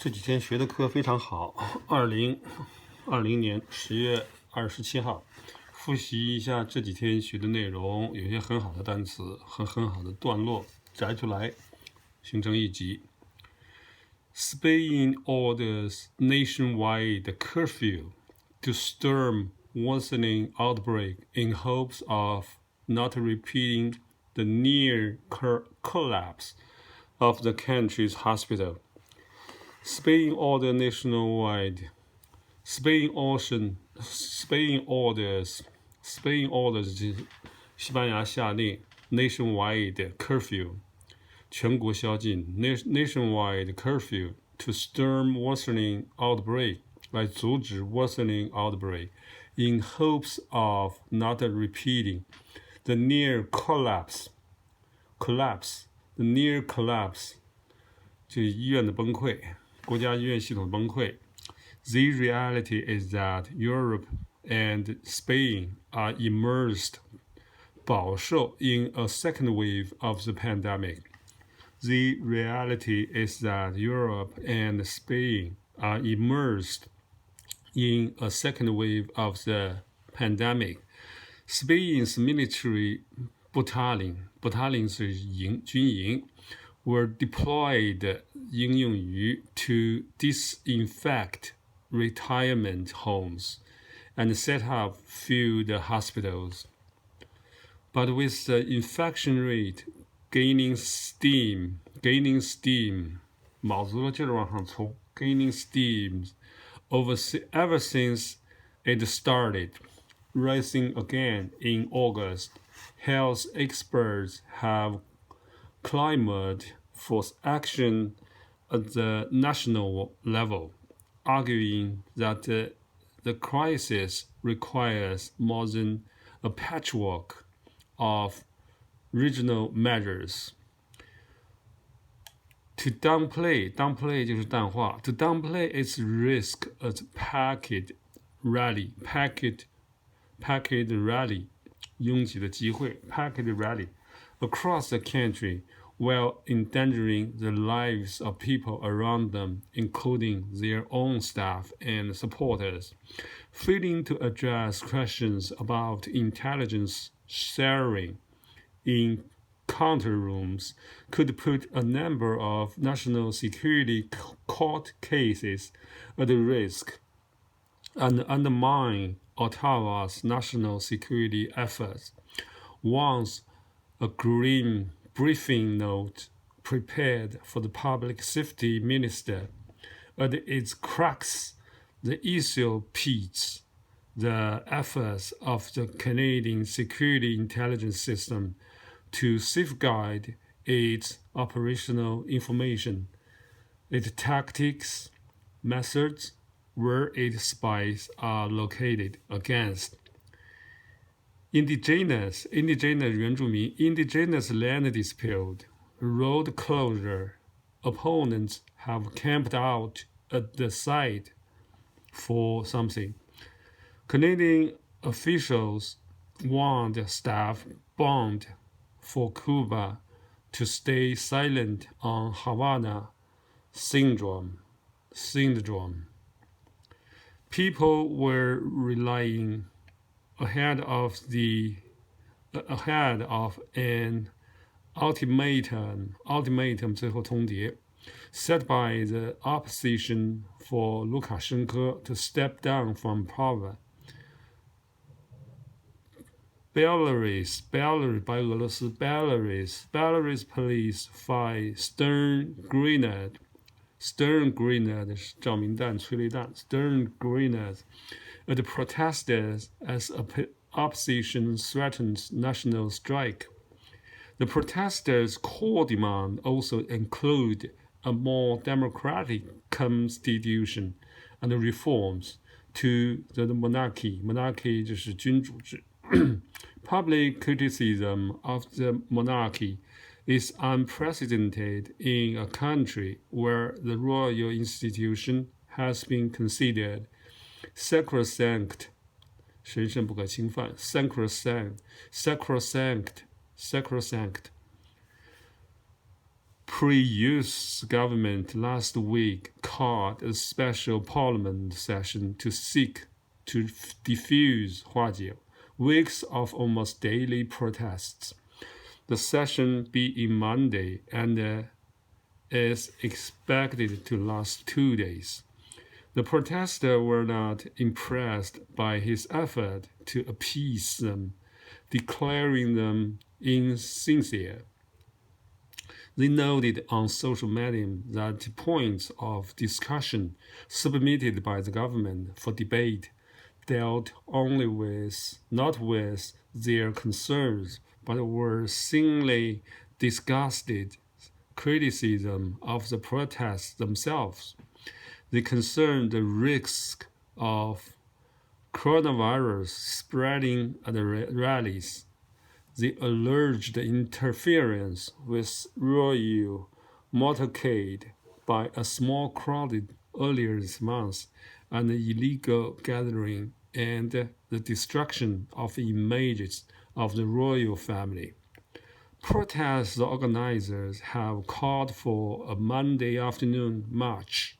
这几天学的课非常好。2020年10月27号，复习一下这几天学的内容，有些很好的单词和很好的段落摘出来，形成一集。Spain orders nationwide curfew to stem worsening outbreak in hopes of not repeating the near collapse of the country's hospital. Spain orders西班牙下令 nationwide curfew 全国宵禁 nationwide curfew to stem worsening outbreak 来阻止 worsening outbreak in hopes of not repeating the near collapse the near collapse 就是医院的崩溃，国家医院系统崩溃。The reality is that Europe and Spain are immersed 饱受 in a second wave of the pandemic. The reality is that Europe and Spain are immersed in a second wave of the pandemic. Spain's military battalion 是军营 were deployed 应用于 to disinfect retirement homes and set up field hospitals. But with the infection rate gaining steam 卯足了劲儿往上冲 gaining steam ever since it started rising again in August, health experts have clamored for action at the national level, arguing that the crisis requires more than a patchwork of regional measures. To downplay 就是淡化 to downplay its risk as packet rally 拥挤的集会 packet rally across the country while endangering the lives of people around them, including their own staff and supporters. Failing to address questions about intelligence sharing in counter rooms could put a number of national security court cases at risk and undermine Ottawa's national security efforts. Once a grim briefing note prepared for the public safety minister at its crux, the issue pits the efforts of the Canadian security intelligence system to safeguard its operational information, its tactics, methods, where its spies are located against. Indigenous 原住民 indigenous land dispute, road closure. Opponents have camped out at the site for something. Canadian officials warned staff bound for Cuba to stay silent on Havana syndrome. People were relying ahead of an ultimatum 最后通牒 set by the opposition for Lukashenko to step down from power. Belarus 白俄罗斯 Belarus police fired stern grenade 是照明弹催泪弹 stern grenade at protesters as opposition threatens national strike. The protesters' core demand also include a more democratic constitution and reforms to the monarchy. Monarchy 就是君主制。Public criticism of the monarchy is unprecedented in a country where the royal institution has been considered sacrosanct 神圣不可侵犯 sacrosanct Pre-use government last week called a special parliament session to seek to diffuse 化解 weeks of almost daily protests. The session being Monday and is expected to last 2 days. The protesters were not impressed by his effort to appease them, declaring them insincere. They noted on social media that points of discussion submitted by the government for debate dealt only with, not with their concerns, but were singly disgusted criticism of the protests themselves. They concerned the risk of coronavirus spreading at the rallies. They alleged interference with royal motorcade by a small crowd earlier this month, an illegal gathering, and the destruction of images of the royal family. Protest organizers have called for a Monday afternoon march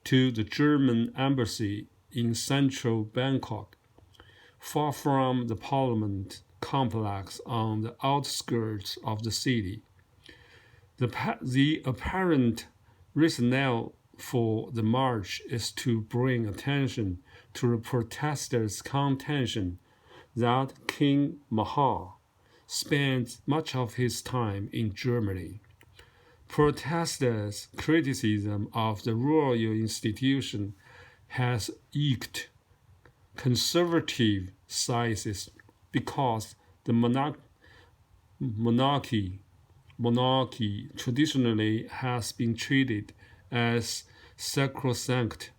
to the German embassy in central Bangkok, far from the parliament complex on the outskirts of the city. The apparent rationale for the march is to bring attention to the protesters' contention that King Maha spent much of his time in Germany. Protesters' criticism of the royal institution has eked conservative sizes because the monarchy traditionally has been treated as sacrosanct.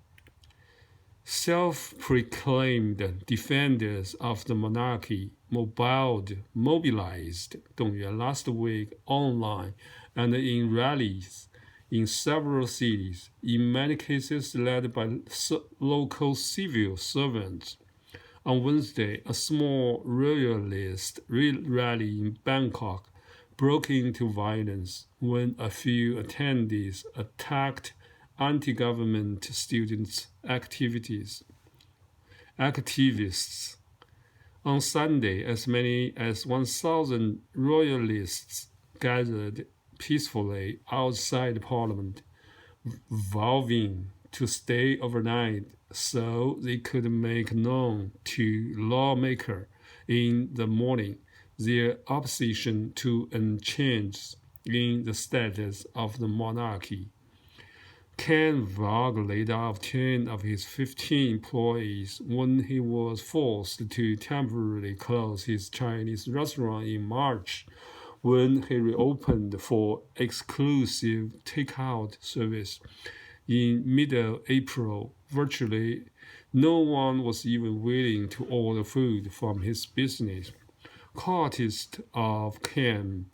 Self-proclaimed defenders of the monarchy mobilized 动员 last week online and in rallies in several cities, in many cases led by local civil servants. On Wednesday, a small royalist rally in Bangkok broke into violence when a few attendees attacked anti-government student activists. On Sunday, as many as 1,000 royalists gathered peacefully outside Parliament, vowing to stay overnight so they could make known to lawmakers in the morning their opposition to a change in the status of the monarchy. Ken Vogue laid off 10 of his 15 employees when he was forced to temporarily close his Chinese restaurant in March, when he reopened for exclusive takeout service. In mid-April, virtually no one was even willing to order food from his business. Courtist of Ken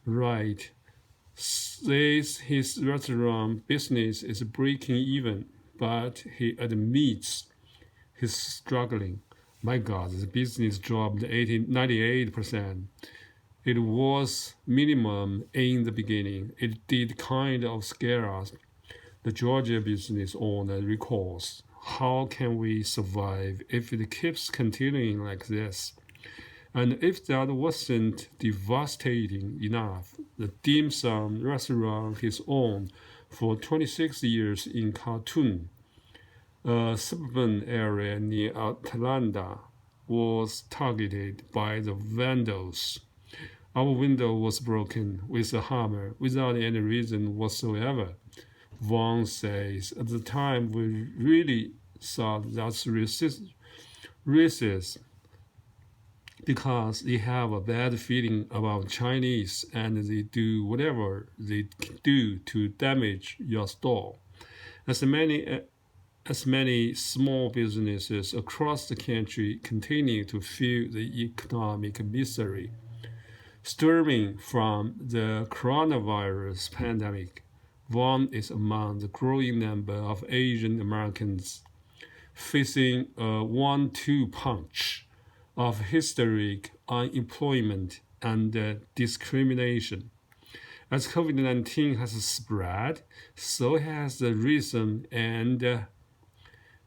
Wright says his restaurant business is breaking even, but he admits he's struggling. My God, the business dropped 98%. It was minimum in the beginning. It did kind of scare us. The Georgia business owner recalls, how can we survive if it keeps continuing like this? And if that wasn't devastating enough, the dim sum restaurant he's owned for 26 years in Khartoum, a suburban area near Atlanta, was targeted by the vandals. Our window was broken with a hammer without any reason whatsoever. Vaughn says, at the time we really thought that's racist because they have a bad feeling about Chinese and they do whatever they do to damage your store. As many small businesses across the country continue to feel the economic misery stemming from the coronavirus pandemic, Vaughn is among the growing number of Asian Americans facing a 1-2 punch of historic unemployment and discrimination. As COVID-19 has spread, so has the reason and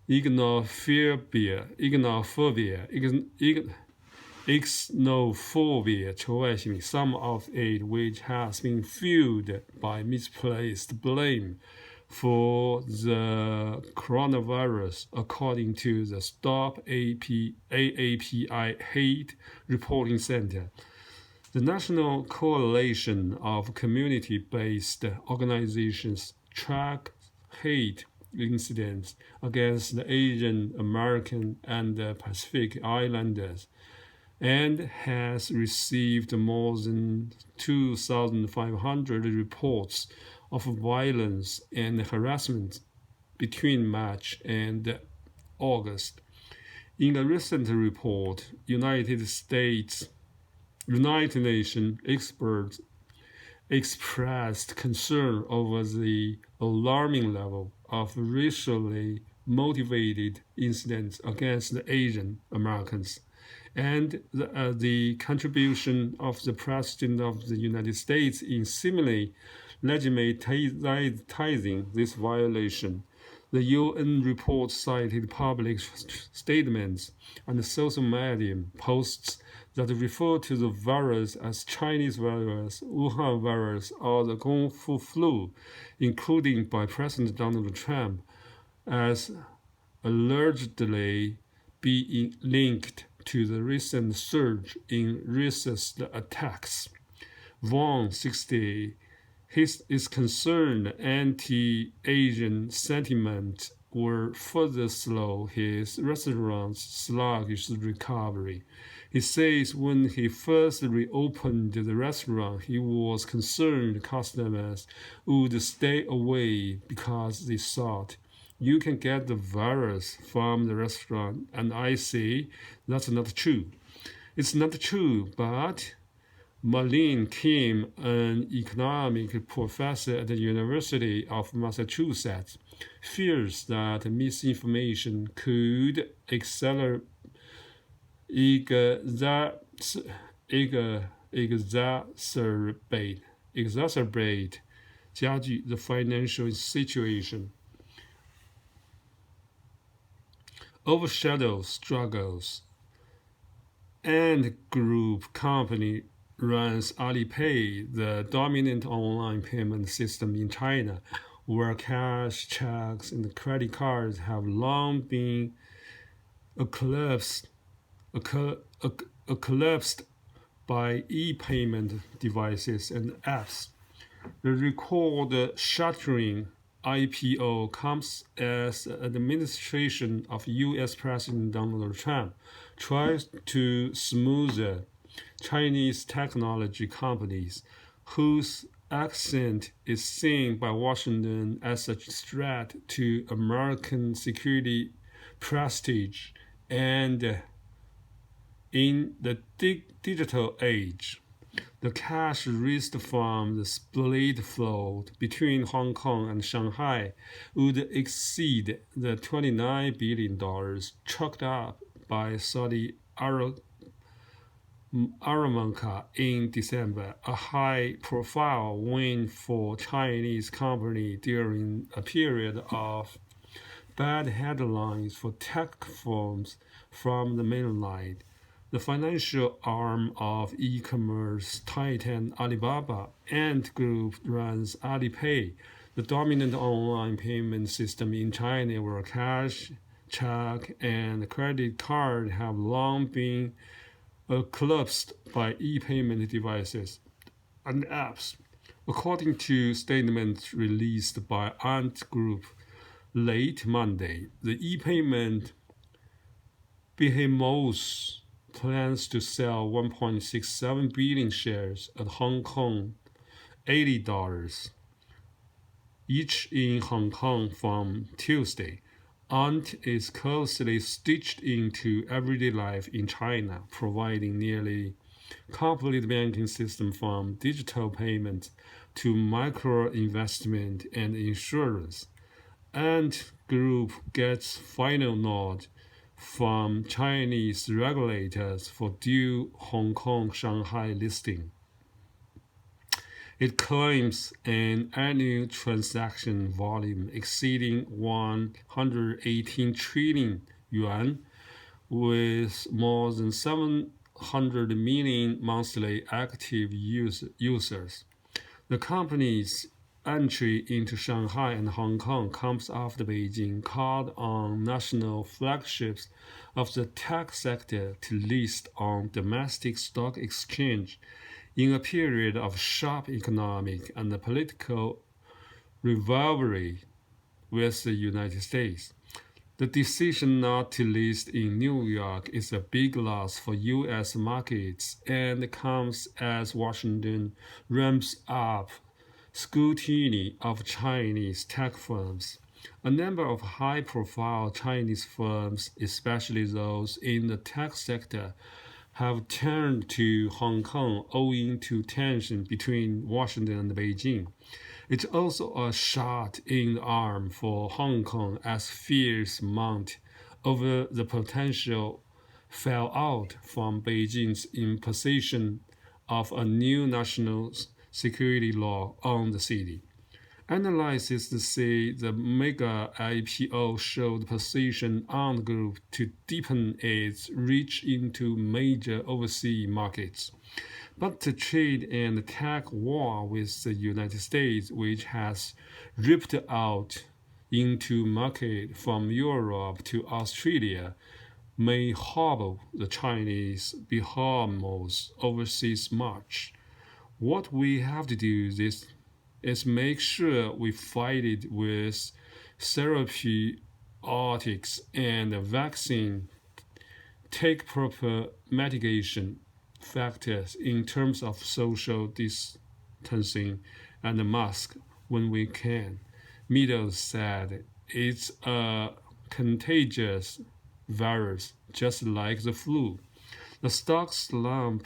xenophobia, 仇外心理, some of it which has been fueled by misplaced blame for the coronavirus, according to the Stop AAPI Hate Reporting Center. The National Coalition of Community-Based Organizations track hate incidents against the Asian American and Pacific Islanders and has received more than 2,500 reports of violence and harassment between March and August. In a recent report, United Nations experts expressed concern over the alarming level of racially motivated incidents against the Asian Americans and the contribution of the President of the United States in similarly legitimatizing this violation. The UN report cited public statements and social media posts that refer to the virus as Chinese virus, Wuhan virus, or the Kung Fu flu, including by President Donald Trump, as allegedly being linked to the recent surge in racist attacks. Wang, 60, is concerned anti-Asian sentiment will further slow his restaurant's sluggish recovery. He says when he first reopened the restaurant, he was concerned customers would stay away because they thought you can get the virus from the restaurant, and I say that's not true. It's not true, but Marlene Kim, an economic professor at the University of Massachusetts, fears that misinformation could exacerbate 加剧 the financial situation, overshadow struggles. Ant Group company runs Alipay, the dominant online payment system in China, where cash, checks, and credit cards have long been eclipsed by e-payment devices and apps. The record-shattering IPO comes as the administration of U.S. President Donald Trump tries to smother Chinese technology companies whose ascent is seen by Washington as a threat to American security prestige and in the digital age. The cash raised from the split float between Hong Kong and Shanghai would exceed the $29 billion chalked up by Saudi Aramco in December, a high-profile win for Chinese company during a period of bad headlines for tech firms from the mainland. The financial arm of e-commerce titan Alibaba, Ant Group runs Alipay, the dominant online payment system in China where cash, check, and credit card have long been eclipsed by e-payment devices and apps. According to statements released by Ant Group late Monday, the e-payment behemoth plans to sell 1.67 billion shares at Hong Kong $80 each in Hong Kong from Tuesday. Ant is closely stitched into everyday life in China, providing nearly complete banking system from digital payments to micro-investment and insurance. Ant Group gets final nod from Chinese regulators for dual Hong Kong-Shanghai listing. It claims an annual transaction volume exceeding 118 trillion yuan, with more than 700 million monthly active users. The company's entry into Shanghai and Hong Kong comes after Beijing called on national flagships of the tech sector to list on domestic stock exchange in a period of sharp economic and political rivalry with the United States. The decision not to list in New York is a big loss for U.S. markets and comes as Washington ramps up scrutiny of Chinese tech firms. A number of high-profile Chinese firms, especially those in the tech sector, have turned to Hong Kong owing to tension between Washington and Beijing. It's also a shot in the arm for Hong Kong as fears mount over the potential fallout from Beijing's imposition of a new national security law on the city. Analysts say the mega IPO showed position on the group to deepen its reach into major overseas markets. But the trade and tech war with the United States, which has ripped out into market from Europe to Australia, may hobble the Chinese behemoth's overseas march. What we have to do is make sure we fight it with therapeutics and vaccine, take proper mitigation factors in terms of social distancing and mask when we can. Meadows said it's a contagious virus, just like the flu. The stock slump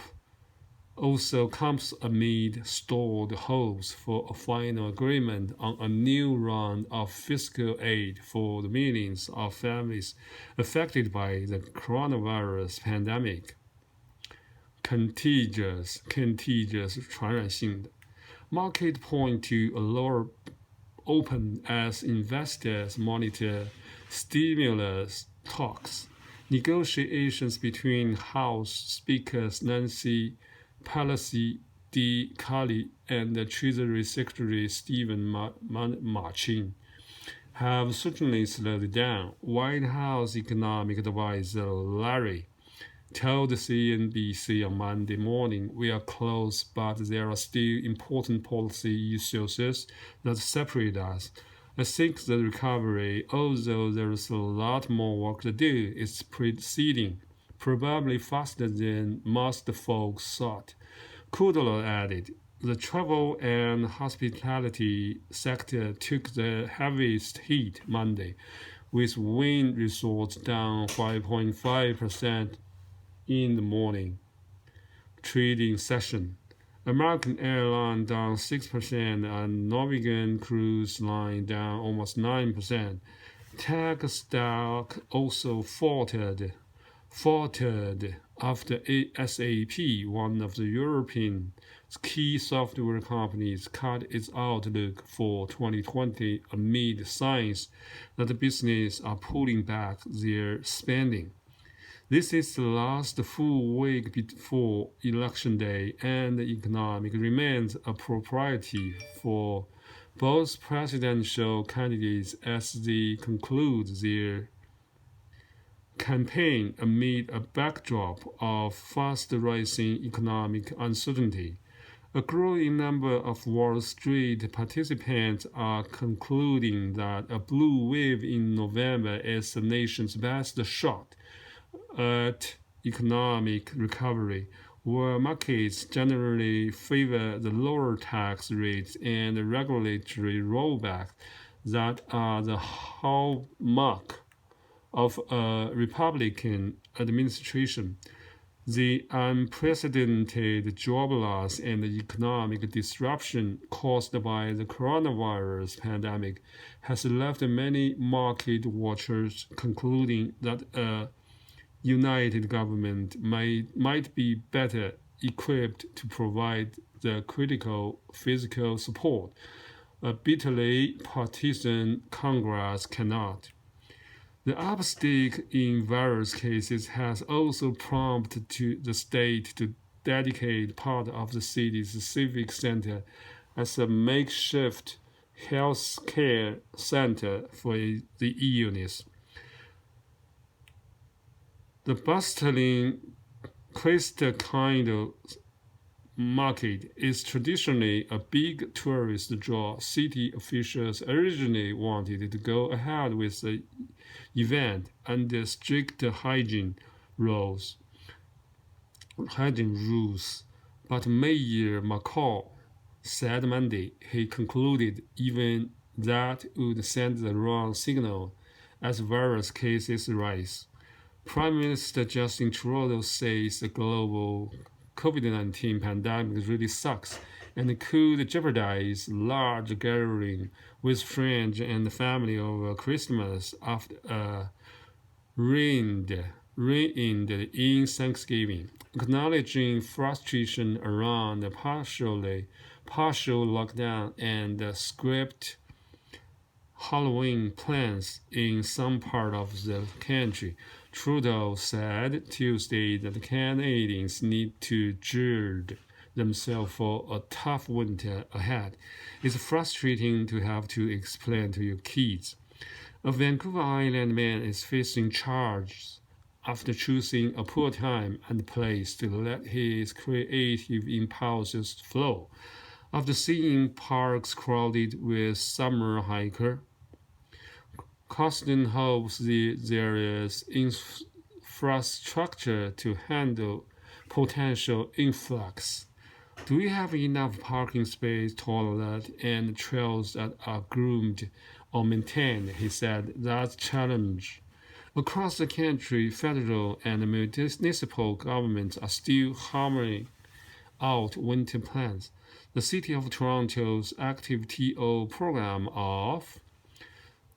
also comes amid stalled hopes for a final agreement on a new round of fiscal aid for the millions of families affected by the coronavirus pandemic. Contagious 传染性的 Market point to a lower open as investors monitor stimulus talks. Negotiations between House Speakers Nancy Pelosi, Kelly, and Treasury Secretary Stephen Mnuchin have certainly slowed down. White House Economic Advisor Larry told CNBC on Monday morning, "We are close, but there are still important policy issues that separate us. I think the recovery, although there is a lot more work to do, is proceeding, probably faster than most folks thought." Kudlow added, "The travel and hospitality sector took the heaviest hit Monday, with Wynn Resorts down 5.5% in the morning trading session. American Airlines down 6% and Norwegian Cruise Line down almost 9%. Tech stock also faltered after SAP, one of the European key software companies, cut its outlook for 2020 amid signs that the business are pulling back their spending. This is the last full week before Election Day, and economic remains a priority for both presidential candidates as they conclude their campaign amid a backdrop of fast-rising economic uncertainty. A growing number of Wall Street participants are concluding that a blue wave in November is the nation's best shot at economic recovery, where markets generally favor the lower tax rates and regulatory rollback that are the hallmark of a Republican administration. The unprecedented job loss and the economic disruption caused by the coronavirus pandemic has left many market watchers concluding that a united government might be better equipped to provide the critical physical support a bitterly partisan Congress cannot. The upstick in various cases has also prompted the state to dedicate part of the city's civic center as a makeshift health care center for the illness. The bustling Christkind market is traditionally a big tourist draw. City officials originally wanted to go ahead with the event under strict hygiene rules, but Mayor McCall said Monday he concluded even that would send the wrong signal as various cases rise. Prime Minister Justin Trudeau says the global COVID-19 pandemic really sucks and could jeopardize large gathering with friends and family over Christmas after a rained in Thanksgiving, acknowledging frustration around the partial lockdown and scrapped Halloween plans in some part of the country. Trudeau said Tuesday that Canadians need to gird themselves for a tough winter ahead. It's frustrating to have to explain to your kids. A Vancouver Island man is facing charges after choosing a poor time and place to let his creative impulses flow. After seeing parks crowded with summer hikers, Costin hopes there is infrastructure to handle potential influx. Do we have enough parking space, toilet, and trails that are groomed or maintained? He said that's a challenge. Across the country, federal and municipal governments are still hammering out winter plans. The City of Toronto's active TO program of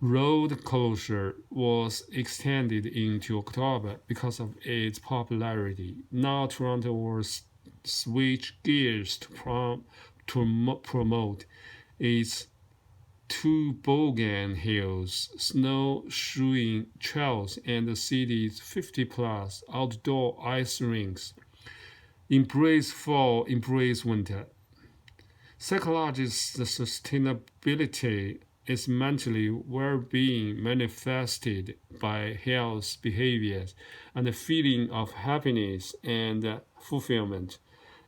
road closure was extended into October because of its popularity. Now Toronto will switch gears to promote its Toboggan Hills, snowshoeing trails, and the city's 50-plus outdoor ice rinks. Embrace fall, embrace winter. Psychologist sustainability is mentally well-being manifested by health behaviors and a feeling of happiness and fulfillment,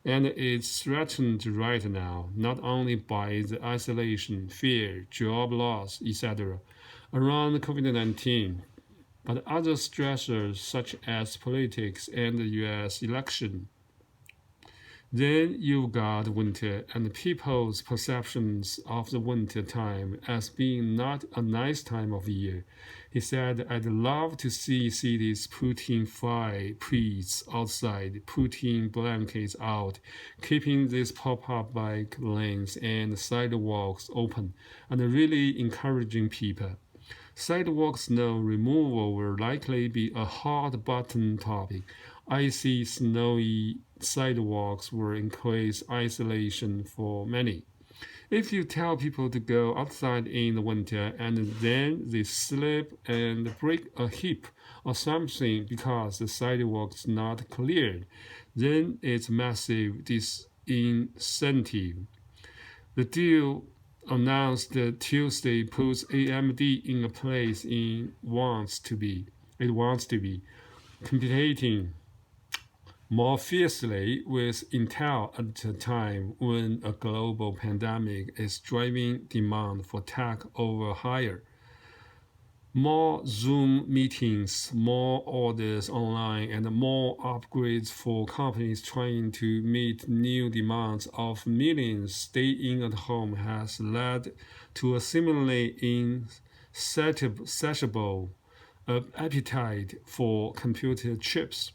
and it's threatened right now not only by the isolation, fear, job loss, etc. around COVID-19, but other stressors such as politics and the U.S. election. Then you've got winter and people's perceptions of the winter time as being not a nice time of year. He said, I'd love to see cities putting fire pits outside, putting blankets out, keeping these pop-up bike lanes and sidewalks open, and really encouraging people. Sidewalk snow removal will likely be a hot-button topic. Icy, snowy sidewalks will increase isolation for many. If you tell people to go outside in the winter and then they slip and break a hip or something because the sidewalk is not cleared, then it's massive disincentive. The deal announced Tuesday puts AMD in a place it wants to be, competing more fiercely with Intel at a time when a global pandemic is driving demand for tech over higher. More Zoom meetings, more orders online, and more upgrades for companies trying to meet new demands of millions staying at home has led to a seemingly insatiable appetite for computer chips.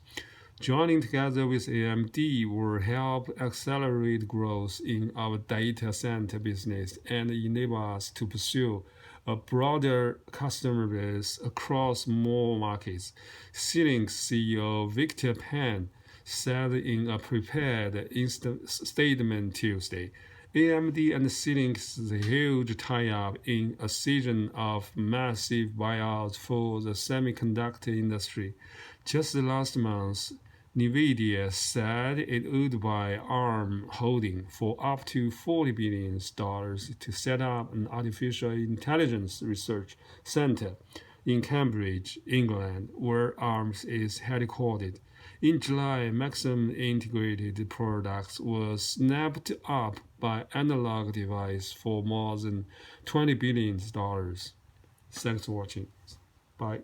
Joining together with AMD will help accelerate growth in our data center business and enable us to pursue a broader customer base across more markets. Xilinx CEO Victor Pan said in a prepared statement Tuesday. AMD and Xilinx's huge tie-up in a season of massive buyouts for the semiconductor industry. Just last month, NVIDIA said it would buy ARM Holding for up to $40 billion to set up an artificial intelligence research center in Cambridge, England, where ARM is headquartered. In July, Maxim Integrated Products was snapped up by Analog Device for more than $20 billion. Thanks for watching. Bye.